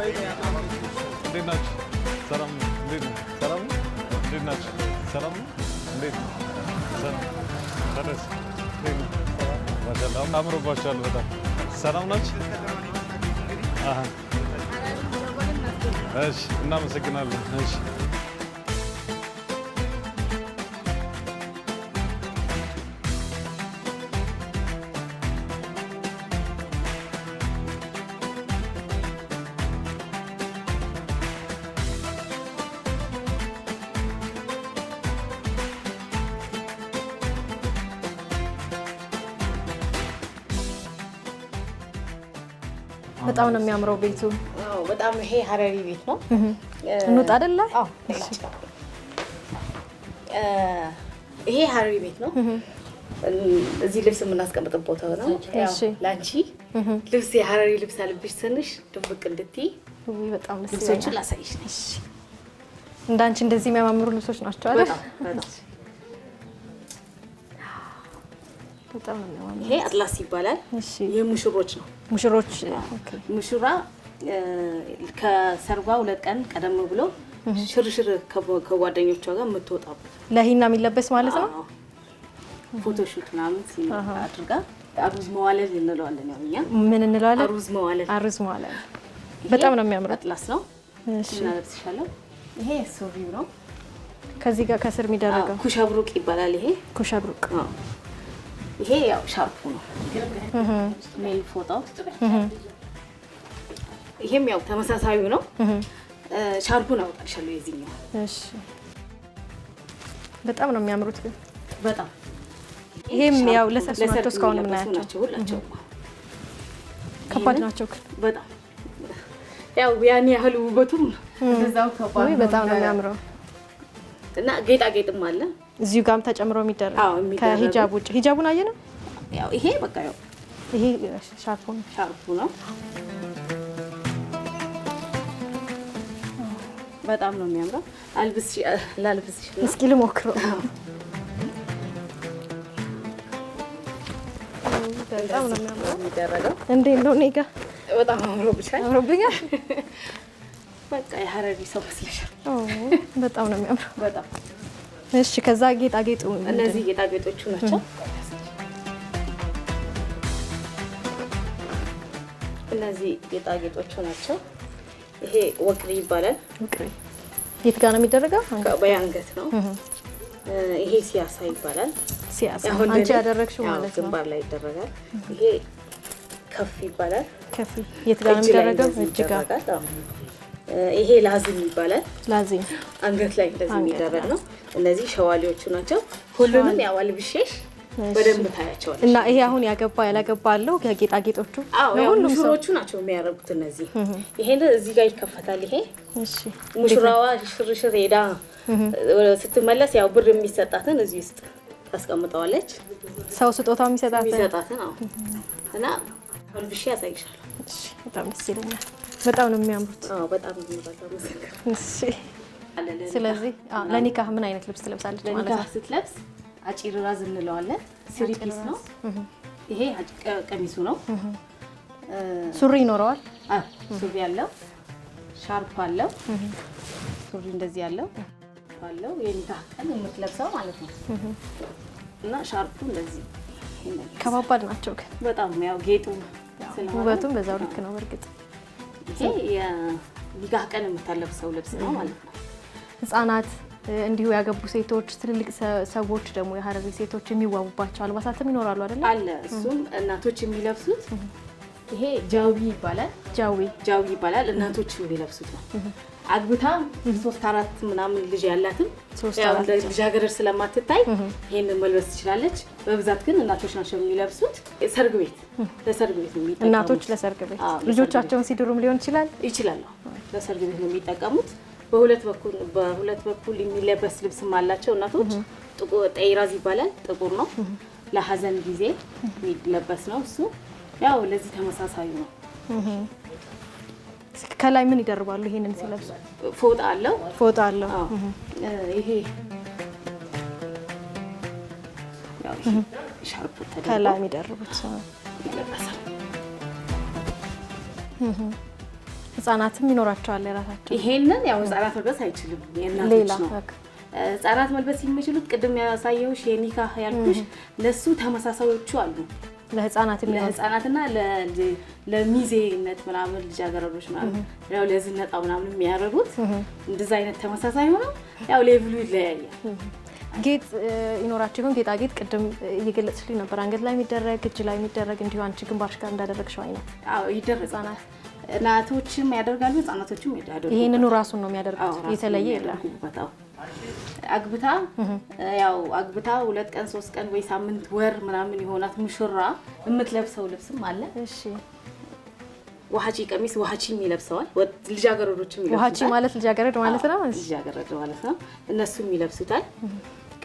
እንዴት ናችሁ? ሰላም ነው? እንዴት ነው? ሰላም ነው? እንዴት ናችሁ? ሰላም ነው? እንዴት ነው? ሰላም ታደስ እንዴት ነው? ማሻአላህ አምሮባችኋል በጣም ሰላም ናችሁ? አሃ እሺ እናመሰግናለን። እሺ በጣም ነው የሚያምረው ቤቱ። አዎ በጣም ይሄ ሀረሪ ቤት ነው። እንውጣ አይደለ? አዎ ይሄ ሀረሪ ቤት ነው። እዚህ ልብስ የምናስቀምጥበት ቦታ ነው። እሺ ላንቺ ልብስ የሀረሪ ልብስ አልብሽ ትንሽ ድብቅ እንድትይ በጣም ደስ ልብሶችን ይላል። ላሳይሽ ነው። እሺ እንዳንቺ እንደዚህ የሚያማምሩ ልብሶች ናቸው አይደል? በጣም ነው የሚያማምሩ። ይሄ አጥላስ ይባላል። እሺ ይሄ ሙሽሮች ነው። ሙሽሮች ኦኬ። ሙሽራ ከሰርጓ 2 ቀን ቀደም ብሎ ሽርሽር ከጓደኞቿ ጋር የምትወጣበት ለሂና የሚለበስ ማለት ነው። ፎቶሹት ምናምን አድርጋ አሩዝ መዋለል እንለዋለን። ያው እኛ ምን እንለዋለን? አሩዝ መዋለል። አሩዝ መዋለል በጣም ነው የሚያምረው። አጥላስ ነው። እሺ እናለብስሻለን። ይሄ ሱሪው ነው። ከዚህ ጋር ከስር የሚደረገው ኩሻብሩቅ ይባላል። ይሄ ኩሻብሩቅ። ይሄ ያው ሻርፑ ነው። ሜል ፎጣው። ይሄም ያው ተመሳሳዩ ነው። ሻርፑን አውጣልሻለሁ የዚህኛው። እሺ በጣም ነው የሚያምሩት ግን በጣም ይሄም ያው ለሰርግ ናቸው። እስካሁን የምናያቸው ሁላቸው ከባድ ናቸው ግን በጣም ያው ያን ያህል ውበቱም እንደዛው ከባድ ነው። በጣም ነው የሚያምረው እና ጌጣጌጥም አለ እዚሁ ጋርም ተጨምሮ የሚደረግ ከሂጃብ ውጭ። ሂጃቡን አየነው። ያው ይሄ በቃ ያው ይሄ ሻርፑ ነው። በጣም ነው የሚያምረው። ላልብስሽ እስኪ ልሞክረው። በጣም ነው የሚያምረው። እንዴት ነው? እኔ ጋር በጣም አምሮብኛል። በቃ የሀረሪ ሰው መስለሻል። በጣም ነው የሚያምረው። በጣም እሺ። ከዛ ጌጣጌጡ እነዚህ ጌጣጌጦቹ ናቸው። እነዚህ ጌጣጌጦቹ ናቸው። ይሄ ወቅሪ ይባላል። ወቅሪ የት ጋር ነው የሚደረገው? በአንገት ነው። ይሄ ሲያሳ ይባላል። ሲያሳ አንቺ ያደረግሽው ማለት ነው። ግንባር ላይ ይደረጋል። ይሄ ከፍ ይባላል። ከፍ የት ጋር ነው የሚደረገው? እጅ ጋር። ይሄ ላዚም ይባላል። ላዚም አንገት ላይ እንደዚህ የሚደረግ ነው። እነዚህ ሸዋሊዎቹ ናቸው። ሁሉንም ያው አልብሼሽ በደንብ ታያቸዋለሽ። እና ይሄ አሁን ያገባ ያላገባ አለው ከጌጣጌጦቹ? አዎ ሙሽሮቹ ናቸው የሚያረጉት እነዚህ። ይሄን እዚህ ጋር ይከፈታል። ይሄ እሺ ሙሽራዋ ሽርሽር ሄዳ ስትመለስ ያው ብር የሚሰጣትን እዚህ ውስጥ ታስቀምጠዋለች። ሰው ስጦታው የሚሰጣትን አዎ። እና አልብሼ ያሳይሻለሁ። እሺ በጣም ደስ ይለኛል። በጣም ነው የሚያምሩት። አዎ በጣም ነው የሚያምሩት። እሺ ስለዚህ ለኒካህ ምን አይነት ልብስ ትለብሳለች ማለት ነው? ለኒካህ ስትለብስ አጭር ራዝ እንለዋለን። ስሪ ፒስ ነው። ይሄ ቀሚሱ ነው። ሱሪ ይኖረዋል? ሱሪ አለው። ሻርፕ አለው። ሱሪ እንደዚህ አለው የኒካህ ቀን የምትለብሰው ማለት ነው። እና ሻርፑ እንደዚህ ከባባድ ናቸው ግን በጣም ያው ጌጡ ውበቱም በዛው ልክ ነው። በርግጥ ይሄ የኒካህ ቀን የምታለብሰው ልብስ ነው ማለት ነው። ህፃናት እንዲሁ ያገቡ ሴቶች፣ ትልልቅ ሰዎች ደግሞ የሀረሪ ሴቶች የሚዋቡባቸው አልባሳትም ይኖራሉ አይደል? አለ። እሱም እናቶች የሚለብሱት ይሄ ጃዊ ይባላል። ጃዊ ይባላል። እናቶች የሚለብሱት ነው። አግብታ 3-4 ምናምን ልጅ ያላትም ያው ልጃገረድ ስለማትታይ ይሄንን መልበስ ትችላለች። በብዛት ግን እናቶች ናቸው የሚለብሱት። ለሰርግ ቤት ነው የሚጠቀሙት። እናቶች ለሰርግ ቤት ልጆቻቸውን ሲድሩም ሊሆን ይችላል። ለሰርግ ቤት ነው የሚጠቀሙት። በሁለት በኩል የሚለበስ ልብስም አላቸው እናቶች። ጥቁር ጠይራዝ ይባላል። ጥቁር ነው። ለሐዘን ጊዜ የሚለበስ ነው እሱ። ያው ለዚህ ተመሳሳዩ ነው። ከላይ ምን ይደርባሉ? ይሄንን ሲለብሱ ፎጣ አለው። ይሄ ያው ሻርፕ ተደርጎ ከላይ የሚደርቡት ይለበሳል። ህፃናትም ይኖራቸዋል የራሳቸው። ይሄንን ያው ህፃናት መልበስ አይችልም፣ የእናቶች ነው። ህፃናት መልበስ የሚችሉት ቅድም ያሳየውሽ የኒካህ ያልኩሽ ለሱ ተመሳሳዮቹ አሉ። ለህፃናትና ለሚዜነት ምናምን ልጃገረዶች ምናምን ያው ለዝነጣ ምናምን የሚያደርጉት እንደዛ አይነት ተመሳሳይ ሆነው ያው ሌቭሉ ይለያያል። ጌጥ ይኖራቸው ይሆን? ጌጣጌጥ ቅድም እየገለጽሽልኝ ነበር፣ አንገት ላይ የሚደረግ እጅ ላይ የሚደረግ እንዲሁ አንቺ ግንባርሽ ጋር እንዳደረግሽው አይነት? አዎ ይደረግ። ህፃናት እናቶችም ያደርጋሉ፣ ህፃናቶችም ያደርጋሉ። ይሄንኑ ራሱን ነው የሚያደርጉት፣ የተለየ የለም። አግብታ 2 ቀን 3 ቀን ወይ ሳምንት ወር ምናምን የሆናት ሙሽራ የምትለብሰው ልብስም አለ። እሺ ዋሃቺ ቀሚስ ዋሃቺም ይለብሰዋል፣ ልጃገረዶችም ይለብሱታል። ዋሃቺ ማለት ልጃገረድ ማለት ነው። ልጃገረድ ማለት ነው። እነሱም ይለብሱታል።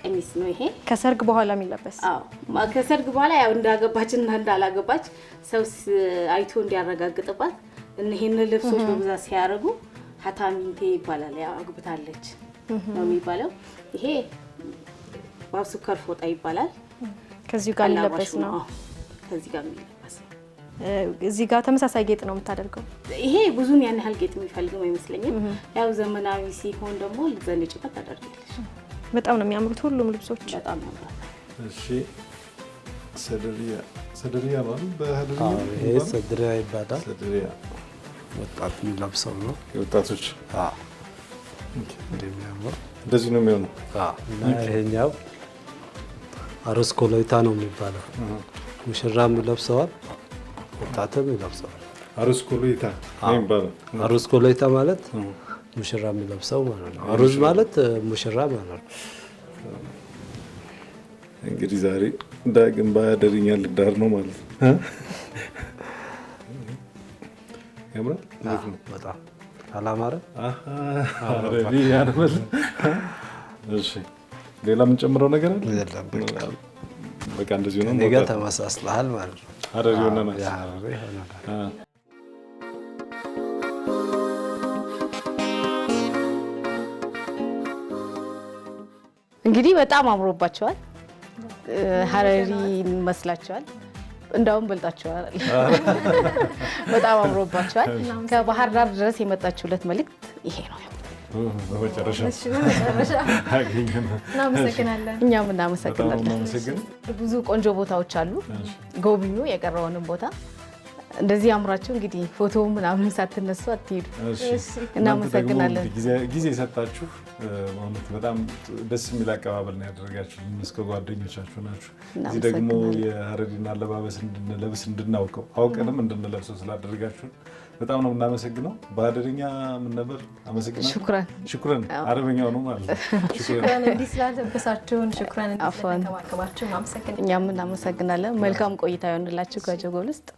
ቀሚስ ነው ይሄ። ከሰርግ በኋላ የሚለበስ? አዎ ከሰርግ በኋላ ያው እንዳገባችና እንዳላገባች ሰው አይቶ እንዲያረጋግጥባት እነዚህን ልብሶች በብዛት ሲያረጉ ሀታሚንቴ ይባላል። ያው አግብታለች ነው የሚባለው። ይሄ ባሱከር ፎጣ ይባላል። ከዚህ ጋር ሊለበስ ነው። ከዚህ ጋር የሚለበስ እዚህ ጋር ተመሳሳይ ጌጥ ነው የምታደርገው። ይሄ ብዙም ያን ያህል ጌጥ የሚፈልግም አይመስለኝም። ያው ዘመናዊ ሲሆን ደግሞ ልዘንጭበት ታደርጋለች። በጣም ነው የሚያምሩት ሁሉም ልብሶች፣ በጣም ያምራል። እሺ ሰደሪያ ማለት በሀደሪያ ይሄ ሰደሪያ ይባላል። ሰደሪያ ወጣት የሚለብሰው ነው፣ የወጣቶች። እንደዚህ ነው የሚሆነው። ይሄኛው አሩስ ኮሎይታ ነው የሚባለው። ሙሽራም ይለብሰዋል፣ ወጣትም ይለብሰዋል። አሩስ ኮሎይታ ነው የሚባለው። አሩስ ኮሎይታ ማለት ሙሽራ የሚለብሰው ማለት ነው። አሩስ ማለት ሙሽራ ማለት ነው። እንግዲህ ዛሬ ዳግም ባያደርኛ ልዳር ነው ማለት ነው። ያምራል በጣም አላማረ? አረዲ ያርመል። እሺ ሌላ ምን ጨምረው ነገር አለ? የለም በቃ እንደዚህ ነው። ነገ ተመሳስለሃል ማለት ነው። አረዲ ሆነና እንግዲህ በጣም አምሮባቸዋል። ሀረሪ መስላቸዋል፣ እንዳውም በልጣቸዋል። በጣም አምሮባቸዋል። ከባህር ዳር ድረስ የመጣችሁለት መልእክት ይሄ ነው። እኛም እናመሰግናለን። ብዙ ቆንጆ ቦታዎች አሉ፣ ጎብኙ። የቀረውንም ቦታ እንደዚህ አምራችሁ እንግዲህ ፎቶ ምናምን ሳትነሱ አትሄዱ። እናመሰግናለን። ጊዜ የሰጣችሁ ማለት በጣም ደስ የሚል አቀባበል ነው ያደረጋችሁ። እስከ ጓደኞቻችሁ ናችሁ። እዚህ ደግሞ የሀረሪን አለባበስ እንድንለብስ እንድናውቀው አውቀንም እንድንለብሰው ስላደረጋችሁ በጣም ነው የምናመሰግነው። በሀረሪኛ ምን ነበር? አመሰግናለሁ። ሹክራን አረበኛው ነው ማለት ነው። ሹክራን እንዲህ ስላለበሳችሁን፣ ሹክራን እንዲህ ስለተንከባከባችሁን አመሰግናለሁ። እኛም እናመሰግናለን። መልካም ቆይታ ይሆንላችሁ ከጀጎል ውስጥ